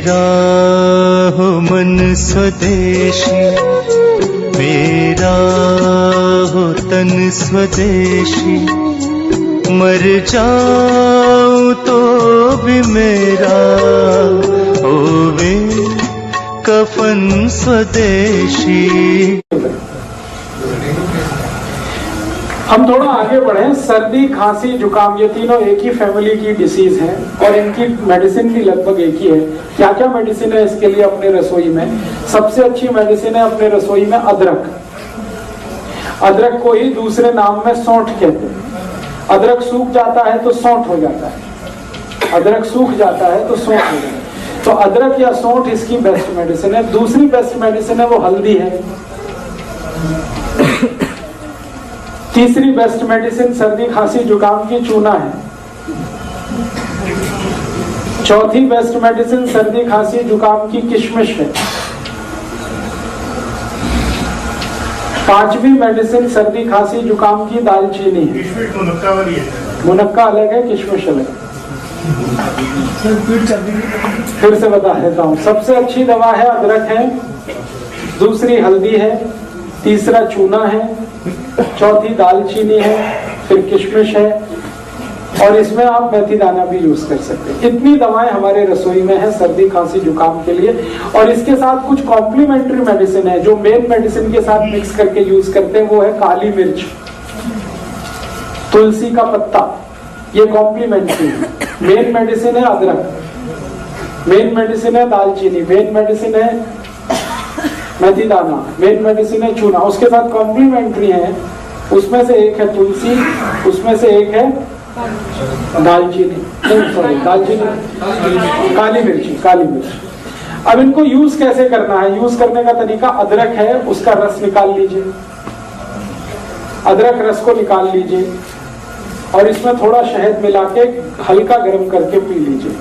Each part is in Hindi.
मेरा हो मन स्वदेशी, मेरा हो तन स्वदेशी, मर जाऊं तो भी मेरा होवे कफन स्वदेशी। हम थोड़ा आगे बढ़े। सर्दी, खांसी, जुकाम ये तीनों एक ही फैमिली की डिसीज हैं और इनकी मेडिसिन भी लगभग एक ही है। क्या क्या मेडिसिन है इसके लिए अपने रसोई में? सबसे अच्छी मेडिसिन है अपने रसोई में अदरक। अदरक को ही दूसरे नाम में सौंठ कहते हैं। अदरक सूख जाता है तो सौंठ हो जाता है, अदरक सूख जाता है तो सौंठ हो जाता है। तो अदरक या सौंठ इसकी बेस्ट मेडिसिन है। दूसरी बेस्ट मेडिसिन है वो हल्दी है। तीसरी बेस्ट मेडिसिन सर्दी, खांसी, जुकाम की चूना है। चौथी बेस्ट मेडिसिन सर्दी, खांसी, जुकाम की किशमिश है। पांचवी मेडिसिन सर्दी, खांसी, जुकाम की दालचीनी है। मुनक्का अलग है, किशमिश अलग है। फिर से बता देता हूँ। सबसे अच्छी दवा है अदरक है, दूसरी हल्दी है, तीसरा चूना है, चौथी दालचीनी है, फिर किशमिश है और इसमें आप मेथी दाना भी यूज कर सकते हैं। इतनी दवाएं हमारे रसोई में है सर्दी, खांसी, जुकाम के लिए। और इसके साथ कुछ कॉम्प्लीमेंट्री मेडिसिन है जो मेन मेडिसिन के साथ मिक्स करके यूज करते हैं। वो है काली मिर्च, तुलसी का पत्ता, ये कॉम्प्लीमेंट्री है। मेन मेडिसिन है अदरक, मेन मेडिसिन है दालचीनी, मेन मेडिसिन है मेथी दाना, मेन मेडिसिन है चूना। उसके साथ कॉम्प्लीमेंट्री है, उसमें से एक है तुलसी, उसमें से एक है दालचीनी, सॉरी दालचीनी, काली मिर्ची, काली मिर्च। अब इनको यूज कैसे करना है? यूज करने का तरीका, अदरक है उसका रस निकाल लीजिए, अदरक रस को निकाल लीजिए और इसमें थोड़ा शहद मिला के हल्का गर्म करके पी लीजिए।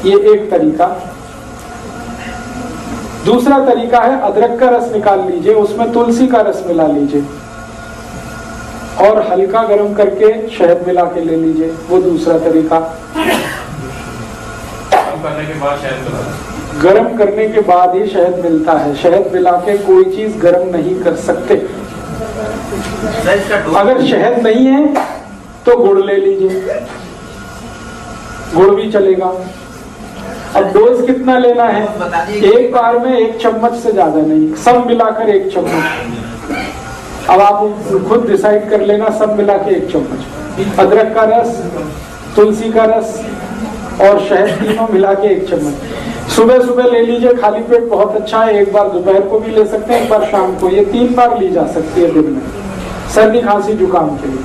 ये एक तरीका। दूसरा तरीका है अदरक का रस निकाल लीजिए, उसमें तुलसी का रस मिला लीजिए और हल्का गर्म करके शहद मिला के ले लीजिए। वो दूसरा तरीका। गर्म करने के बाद ही शहद मिलता है, शहद मिला के कोई चीज गर्म नहीं कर सकते। अगर शहद नहीं है तो गुड़ ले लीजिए, गुड़ भी चलेगा। अब डोज कितना लेना है? एक बार में 1 चम्मच से ज्यादा नहीं, सब मिलाकर 1 चम्मच। अब आप खुद डिसाइड कर लेना, सब मिला के 1 चम्मच। अदरक का रस, तुलसी का रस और शहद तीनों मिला के 1 चम्मच। सुबह सुबह ले लीजिए, खाली पेट बहुत अच्छा है। एक बार दोपहर को भी ले सकते हैं, एक बार शाम को। ये 3 बार ली जा सकती है दिन में, सर्दी, खांसी, जुकाम के लिए।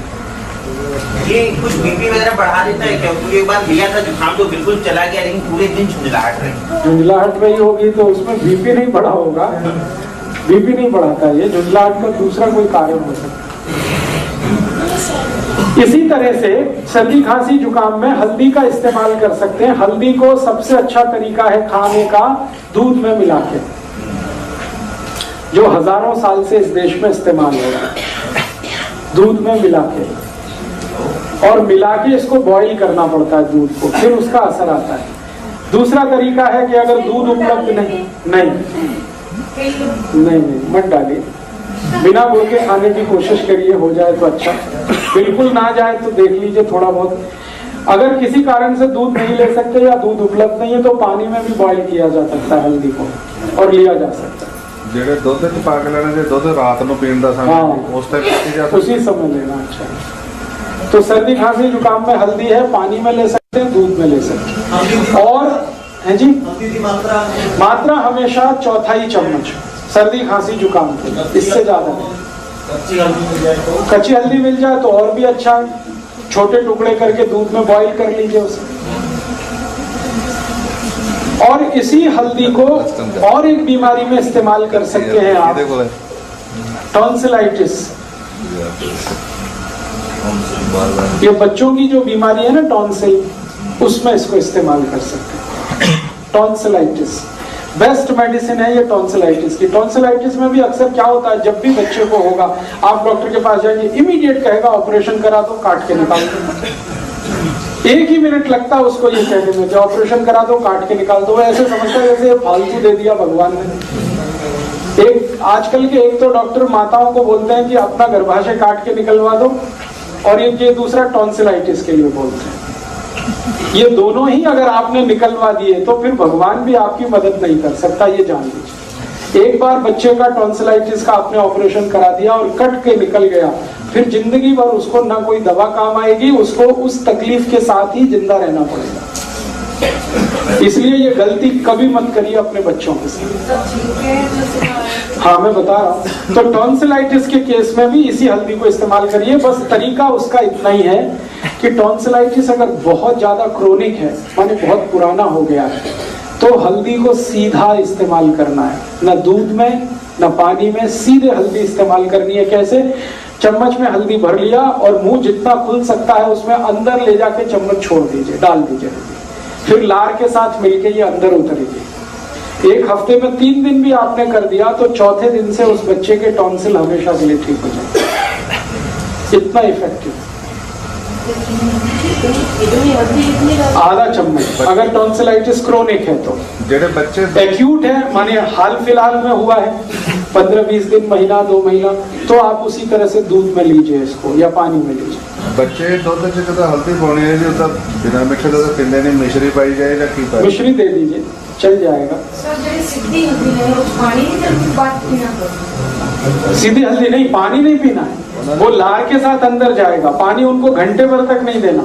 ये कुछ बीपी वगैरह बढ़ा देता है क्या? क्योंकि एक बार लिया था जुकाम तो बिल्कुल चला गया, लेकिन पूरे दिन झुंझलाहट रही। झुंझलाहट रही होगी तो उसमें बीपी नहीं बढ़ा होगा। बीपी नहीं बढ़ाता, ये झुंझलाहट का दूसरा कोई कारण हो सकता है। इसी तरह से सर्दी, खांसी, जुकाम में हल्दी का इस्तेमाल कर सकते हैं। हल्दी को सबसे अच्छा तरीका है खाने का दूध में मिला के, जो हजारों साल से इस देश में इस्तेमाल हो रहा है। दूध में मिला के और मिला के इसको बॉईल करना पड़ता है दूध को, फिर उसका असर आता है। दूसरा तरीका है कि अगर दूध उपलब्ध नहीं मत डालिए, बिना गुड़ के खाने की कोशिश करिए, हो जाए तो अच्छा, बिल्कुल ना जाए तो देख लीजिए थोड़ा बहुत। अगर किसी कारण से दूध नहीं ले सकते या दूध उपलब्ध नहीं है तो पानी में भी बॉईल किया जा सकता है हल्दी को और लिया जा सकता है। ਜਿਹੜੇ ਦੁੱਧ ਚ ਪਾ ਕੇ ਲੈਣਾ ਜੇ ਦੁੱਧ ਰਾਤ ਨੂੰ ਪੀਣ ਦਾ समय उस टाइप पी जा सकता है, उसी समय लेना अच्छा है। तो सर्दी, खांसी, जुकाम में हल्दी है, पानी में ले सकते हैं, दूध में ले सकते हैं। और है जी मात्रा हमेशा 1/4 चम्मच सर्दी, खांसी, जुकाम के, इससे ज्यादा नहीं। कच्ची हल्दी मिल जाए तो और भी अच्छा है। छोटे टुकड़े करके दूध में बॉईल कर लीजिए उसे। और इसी हल्दी को और एक बीमारी में इस्तेमाल कर सकते हैं आप, टॉन्सिलाइटिस। ये बच्चों की जो बीमारी है ना टॉन्सिल, उसमें इसको इस्तेमाल कर सकते हैं। टॉन्सिलाइटिस बेस्ट मेडिसिन है ये टॉन्सिलाइटिस की। टॉन्सिलाइटिस में भी अक्सर क्या होता है, जब भी बच्चे को होगा आप डॉक्टर के पास जाएंगे, इमीडिएट कहेगा ऑपरेशन करा दो, काट के निकाल दो। 1 ही मिनट लगता है उसको ये कहने में कि ऑपरेशन करा दो, काट के निकाल दो। ऐसे समझता है जैसे फालतू दे दिया भगवान ने। आजकल के एक तो डॉक्टर माताओं को बोलते हैं कि अपना गर्भाशय काट के निकलवा दो, और ये दूसरा टॉन्सिलाइटिस के लिए बोलते हैं। ये दोनों ही अगर आपने निकलवा दिए तो फिर भगवान भी आपकी मदद नहीं कर सकता, ये जान लीजिए। एक बार बच्चे का टॉन्सिलाइटिस का आपने ऑपरेशन करा दिया और कट के निकल गया, फिर जिंदगी भर उसको ना कोई दवा काम आएगी, उसको उस तकलीफ के साथ ही जिंदा रहना पड़ेगा। इसलिए ये गलती कभी मत करिए अपने बच्चों के साथ। हाँ, मैं बता रहा हूँ। तो टॉन्सिलाइटिस के केस में भी इसी हल्दी को इस्तेमाल करिए। बस तरीका उसका इतना ही है कि टॉन्सिलाइटिस अगर बहुत ज्यादा क्रोनिक है, माने बहुत पुराना हो गया है, तो हल्दी को सीधा इस्तेमाल करना है, न दूध में न पानी में, सीधे हल्दी इस्तेमाल करनी है। कैसे? चम्मच में हल्दी भर लिया और मुंह जितना खुल सकता है उसमें अंदर ले जाके चम्मच छोड़ दीजिए, डाल दीजिए हल्दी, फिर लार के साथ मिलके ये अंदर उतरेगी। 1 हफ्ते में 3 दिन भी आपने कर दिया तो चौथे दिन से उस बच्चे के टॉन्सिल हमेशा के लिए ठीक हो जाए। इतना इफेक्टिव। आधा चम्मच अगर टॉन्सिलाइटिस क्रोनिक है तो। जेडे बच्चे एक्यूट है, माने हाल फिलहाल में हुआ है, 15-20 दिन, महीना 2 महीना, तो आप उसी तरह से दूध में लीजिए इसको या पानी में लीजिए। बच्चे दुध च जब हल्दी पानी है जी, तब बिना मिक्स तो पींदे नहीं, मिश्री पाई जाए या की पाई? मिश्री दे दीजिए, चल जाएगा। सीधी हल्दी नहीं, पानी नहीं पीना है, वो लार के साथ अंदर जाएगा। पानी उनको घंटे भर तक नहीं देना।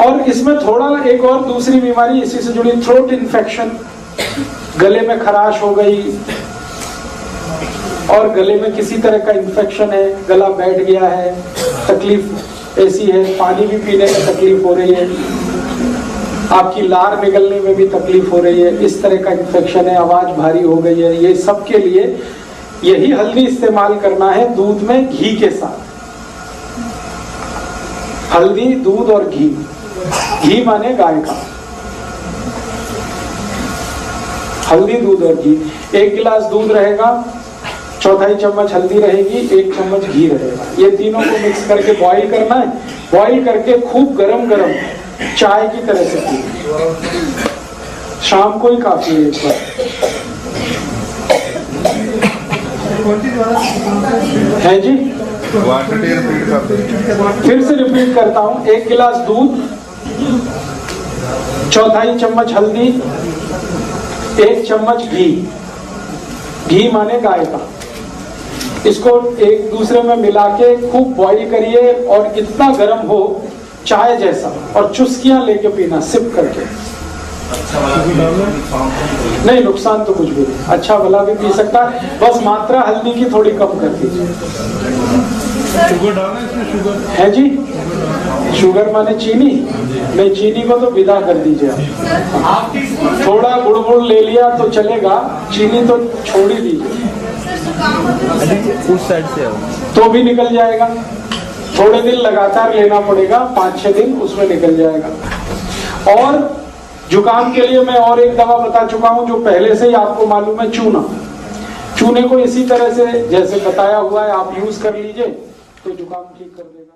और इसमें थोड़ा एक और दूसरी बीमारी इसी से जुड़ी, थ्रोट इन्फेक्शन, गले में खराश हो गई और गले में किसी तरह का इन्फेक्शन है, गला बैठ गया है, तकलीफ ऐसी है, पानी भी पीने में तकलीफ हो रही है, आपकी लार निकलने में भी तकलीफ हो रही है, इस तरह का इन्फेक्शन है, आवाज भारी हो गई है, ये सब के लिए यही हल्दी इस्तेमाल करना है दूध में घी के साथ। हल्दी, दूध और घी। घी माने गाय का। हल्दी, दूध और घी। 1 गिलास दूध रहेगा, 1/4 चम्मच हल्दी रहेगी, 1 चम्मच घी रहेगा। ये तीनों को मिक्स करके बॉईल करना है। बॉईल करके खूब गरम गरम चाय की तरह से पीना। शाम को ही काफी है एक बार। है जी, फिर से रिपीट करता हूँ। 1 गिलास दूध, 1/4 चम्मच हल्दी, 1 चम्मच घी। घी माने गाय का। इसको एक दूसरे में मिला के खूब बॉईल करिए और इतना गर्म हो चाय जैसा, और चुस्कियां लेके पीना, सिप करके। नहीं, नुकसान तो कुछ भी नहीं, अच्छा भला भी पी सकता है, बस मात्रा हल्दी की थोड़ी कम कर दीजिए। शुगर डालना है इसमें? शुगर है जी, शुगर माने चीनी? नहीं, चीनी को तो विदा कर दीजिए आप। थोड़ा गुड़ ले लिया तो चलेगा, चीनी तो छोड़ ही दीजिए। उस साइड से तो भी निकल जाएगा। थोड़े दिन लगातार लेना पड़ेगा, 5-6 दिन उसमें निकल जाएगा। और जुकाम के लिए मैं और एक दवा बता चुका हूं जो पहले से ही आपको मालूम है, चूना। चूने को इसी तरह से जैसे बताया हुआ है आप यूज कर लीजिए तो जुकाम ठीक कर देगा।